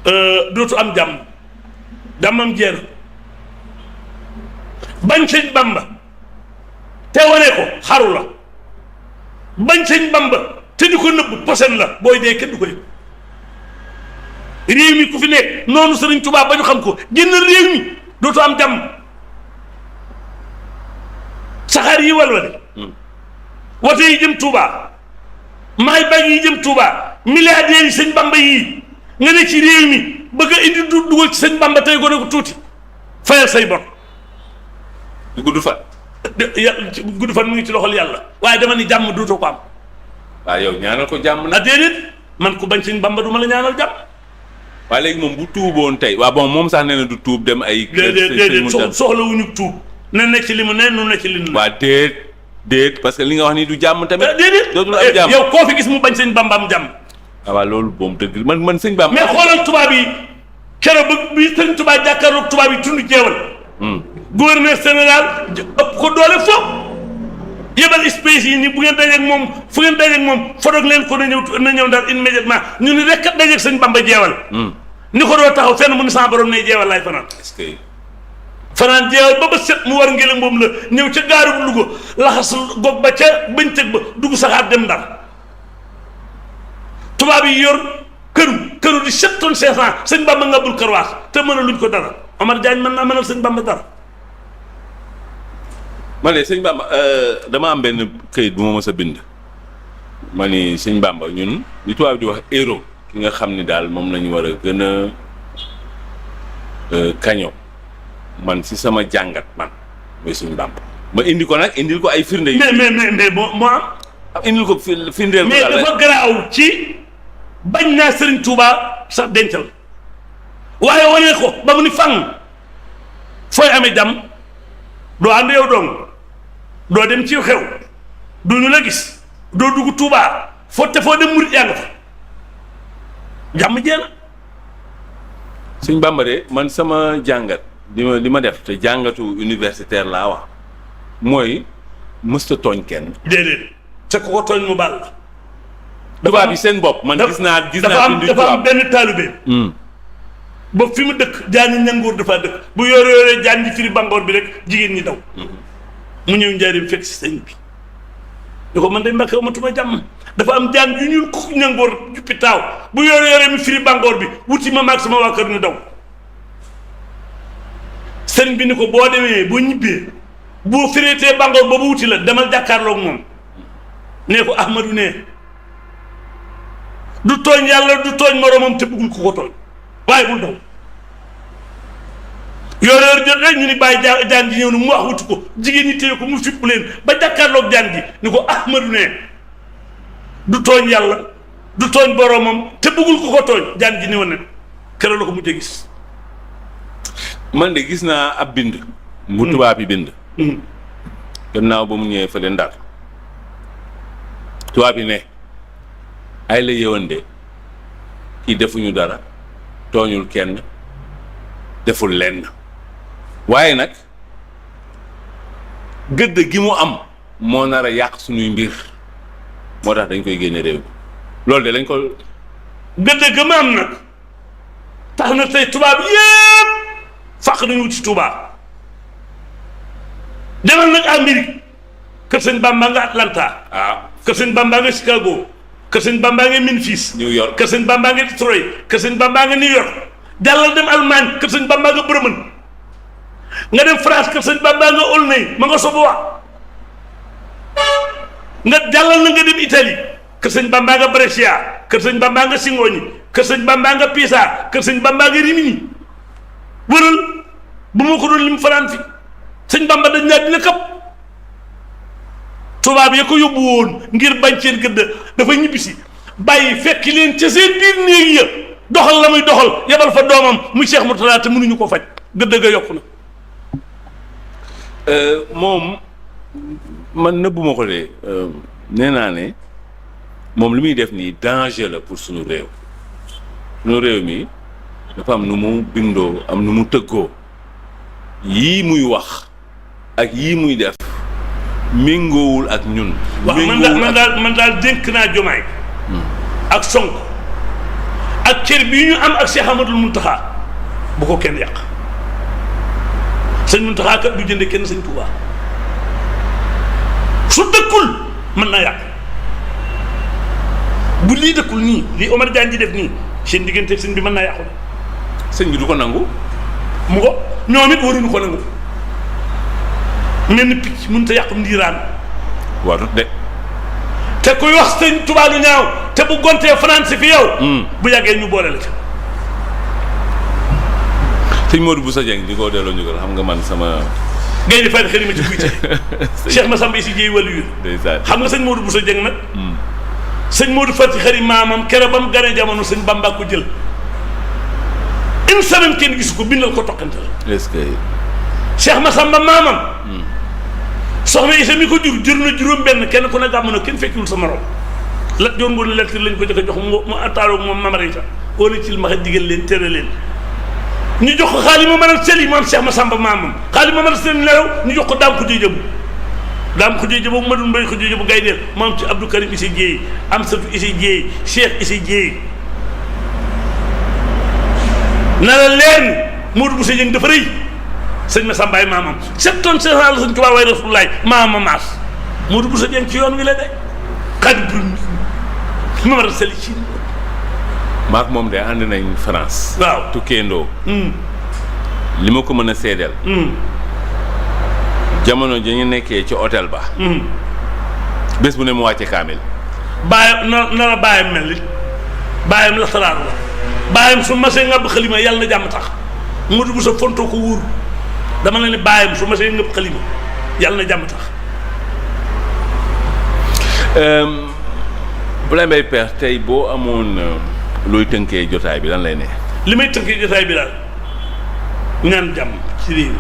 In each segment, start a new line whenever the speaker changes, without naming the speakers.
dootu am jàmmam jeex bañ sëñ Bamba te wane ko xaru la bañ sëñ Bamba te di ko nëbb posen la booy dee kenn du ko yëg réew mi ku fi nekk noonu Sëriñ Tuubaa ba ñu xam ko génn réew mi dootu am jàmm saxaar yi walwale wote yi jëm Tuubaa maay bag yi jëm Tuubaa milliardaires yi sëñ Bamba yii nga ne ci réew mi bëgg a indi dugal ci sëñ Bamba tey gone ko tuuti fayal say bor
gudd fan.
gudd fan mu ngi ci loxol yàlla waaye dama ni jàmm dootoo ko am.
waaw yow ñaanal ko jàmm nag.
déedéet man ku bañ sëñ Bamba du ma la ñaanal jàmm.
waaye léegi moom bu tuuboon tey waaw bon moom sax nee na du tuub dem ay.
déedéet soxlawuñu tuub na nekk ci li mu ne nu nekk ci li mu ne.
waa déet parce que li nga wax ni du jàmm tamit.
déedéet
dootul am jàmm
yow koo fi gis mu bañ sëñ Bamba am jàmm.
waaw loolu moom dëgg man sëñ Bamba.
mais xoolal tubaab yi keroog bi sëñ tubaab jàkkaarloog tubaab yi tund jeewal. gouverneur général ëpp ko doole foofu yebal espèce yi ni bu ngeen dajeeg moom fu ngeen dajeeg moom fotoog leen ko na ñëw daal immédiatement ñu ni rek dajeeg sëñ Bamba jeewal. ni ko doo taxaw fenn mu ni sama borom ne jeewal laay fanaan.
est-ce que.
fanaan jeewal ba set mu war ngelaw moom la ñëw ca gaaru Louga laxas goog ba ca bañ tëg ba dugg saxaar dem Ndar tubaab yi yor këru di 7 tonnes 500 sëñ Bamba ngabul karwaas te mënaluñ ko dara Omar Diagne mën naa mënal sëñ Bamba dara.
ma ne sëñ Bamba dama am benn këyit bu ma mës a bind ma ni sëñ Bamba ñun li tubaab di wax héros ki nga xam ni daal moom lañu war a gën a kañoo man si sama jàngat man mooy sëñ Bamba ma indi ko nag indil ko ay firnde yu.
mais moo am.
indil ko firndeel ko
mais dafa garaaw ci bañ naa Serigne Touba sax dencal waaye wane ko ba mu ni fang fooy amee jàmm doo ànd yow dong doo dem ci xew du ñu la gis doo dugg Touba foo dem murit yaa nga fa jàmm jee na.
sëñ Bamba de man sama jàngat li ma def te jàngatu universitaire laa wax mooy mësta tooñ kenn.
déedéet te ku ko tooñ mu baal la.
tubaab yi seen bopp man gis naa
dafa am benn taalibe ba fi mu dëkk jaani ñangoor dafa dëkk bu yoree jaan ji firi bangoor bi rek jigéen ñi daw mu ñëw njaarim fekk si sëñ bi ñu ko man de Mbàkke amatuma jàmm dafa am jaan yu ñuul ku ñangoor juppi taaw bu yoree mi firi bangoor bi wuti ma maag sama waa kër ñu daw sëñ bi ni ko boo demee boo ñibbee boo fireetee bangoor boobu wuti la demal jàkkaarloog moom nee ko Ahmadu ne du tooñ yàlla du tooñ moroomam te bëggul ku ko tooñ waaye bul daw yor jot rek ñu ni bàyyi jaan ji ñëw na mu wax wuti ko jigéen ñi téye ko mu fipp leen ba jàkkaarloog jaan ji ni ko Ahmadu ne du tooñ yàlla du tooñ boroomam te bëggul ku ko tooñ jaan ji ñëw na keroog la ko mujjee gis.
man de gis naa ab bind. bu tubaab yi bind. gannaaw ba mu ñëwee fële Ndar tubaab yi ne ay la yëwande kii defuñu dara tooñul kenn deful lenn waaye nag gëdd gi mu am moo nar a yàq suñuy mbir moo tax dañ koy génne réew mi loolu de lañ ko
gëdd gi mu am nag tax na tey tubaab yépp fàq nañu ci Tuubaa demal nag Amérique kër sëñ Bamba nga Atlanta kër sëñ Bamba nga Chicago kër sëñ Bamba nga Memphis
New York
kër sëñ Bamba nga Detroit kër sëñ Bamba nga New York jàllal dem Allemagne kër sëñ Bamba nga Bremen nga dem France kër sëñ Bamba nga Aulnay ma nga Soboa nga jàllal na nga dem Italie kër sëñ Bamba nga Brescia kër sëñ Bamba nga Singogni kër sëñ Bamba nga Pisa kër sëñ Bamba nga Rimini wëral bu ma ko doon lim fanaan fi sëñ Bamba dañ ñaa dina kap tubaab ya ko yóbbu woon ngir bañ seen gëdd dafa ñibbisi bàyyi fekk leen ca seen biir néeg ya doxal la muy doxal yebal fa doomam muy Cheikh Mourtada te mënuñu ko faj gëdd ga yokku na.
moom man nëbbuma ko de nee naa ne moom li muy def nii danger la pour suñu réew mi dafa am nu mu bindoo am nu mu tëggoo yii muy wax ak yii muy def méngoowul ak ñun.
wax man daal dénk naa Jomaay ak Sonko ak ak cër bii ñu am ak Cheikh Amadou Mountakha bu ko kenn yàq sëñ Mountakha kat du jënde kenn sëñ Touba su dëkkul mën naa yàq bu lii dëkkul nii lii Omar Diagne di def nii seen diggante sëñ bi mën naa yàqu
sëñ bi du ko nangu.
mu ko ñoom it waruñu ko nangu mel ni picc mënut a yàqum ndiiraan
warut de.
te kuy wax sëñ Touba lu ñaaw te bu gontee fanaan si fi yow. bu yàggee ñu boole la ca.
sëñ Modou Bousso Dieng di ko delloo ñu ko xam nga man sama.
ngay di fay xëy ma ci buy tey. Cheikh Massamba si jéey wàllu yu. xam nga sëñ Modou Bousso Dieng nag. sëñ Modou Fati xëri maamam keroog ba mu gane jamono sëñ Bamba ko jël. une semaine kenn gisu ko bindal ko toqante la.
est-ce que.
Cheikh Massamba maamam. soxna Isa mi ko jur na juróom-benn kenn ku ne gàmm na kenn fekkiwul sa morom. la joon ngoon lettre lañ ko jox mu attaaloo moom Mamara Isa wala ci ma digal leen tere leen. ñu jox ko xaalis ma mën a seli maam Cheikh Massamba maamam xaalis ma mën a seli nelaw ñu jox ko daam ko jëy jëbu daam ko jëy jëbu Madou Mbaye ko jëy jëbu gaydeel maam ci Abdou Karim Issa Dieye Amsatou Issa Dieye Cheikh Issa Dieye na la leen Modou Bousso Dieng dafa rëy sëñ Massamba ay maamam 7 tonnes 500 la sëñ Tuubaa way Rasulullaay maama maas Modou Bousso Dieng ci yoon wi la de xaalis bu ma mën a seli ci
maak moom de ànd nañ France.
waaw
tukkeendoo. li ma ko mën a seedeel. jamono ja ñu nekkee ci hôtel ba. bés bu ne mu wàcce kaamil.
bàyyam na la bàyyam mel ni bàyyam la salaat la bàyyam su masee ngab xalima yàlla na jàmm tax Modou Bousso fontoo ko wóor dama la ne bàyyam su masee ngab xalima yàlla na jàmm tax.
Boulaye Mbaye Pekh tey boo amoon. looy tënkee jotaay bi lan lay ne.
li may tënkee jotaay bi daal ñaan jàmm ci réew mi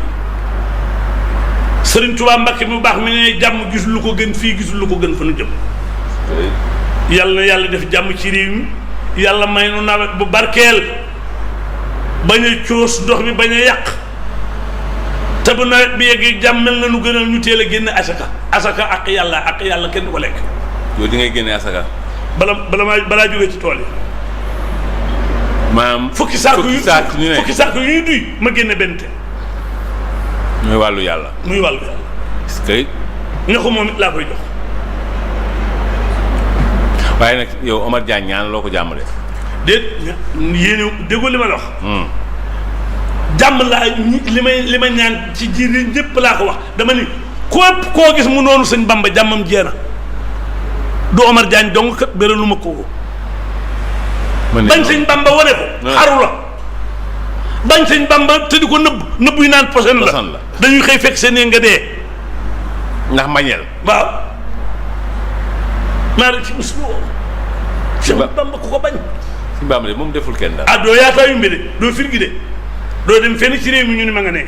Sëriñ Tuubaa Mbàkke mu baax mi ne jàmm gisul lu ko gën fii gisul lu ko gën fa nu jëm. yàlla na yàlla def jàmm ci réew mi yàlla may nu nawet bu barkeel bañ a coos ndox mi bañ a yàq te bu nawet bi yeggee jàmm mel na nu gënal ñu teel a génne asaka ak yàlla kenn du ko lekk.
yow di ngay génne asaka.
balaa jógee ci tool yi.
maam
fukki saako yu ñuy duy ma génne benn te.
muy wàllu yàlla.
est-ce
que.
ñaxu moom it laa koy jox.
waaye nag yow Omar Diagne ñaan loo ko jàmm de.
yéen déggoo li ma la wax. jàmm laa li ma ñaan ci jiir ñëpp laa ko wax dama ni képp koo gis mu noonu sëñ Bamba jàmmam jeena du Omar Diagne dong kat béralu ma ko. bañ sëñ Bamba wane ko xaru la bañ sëñ Bamba te di ko nëbb yu naan posen la dañuy xëy fekk seen nga dee
ndax mbañeel
waaw maa rek ci mus sëñ Bamba ku ko bañ
sëñ Bamba de moom deful kenn dara
doo yaataa yu mbé de doo firgi de doo dem fenn ci réew mi ñu ni ma nga ne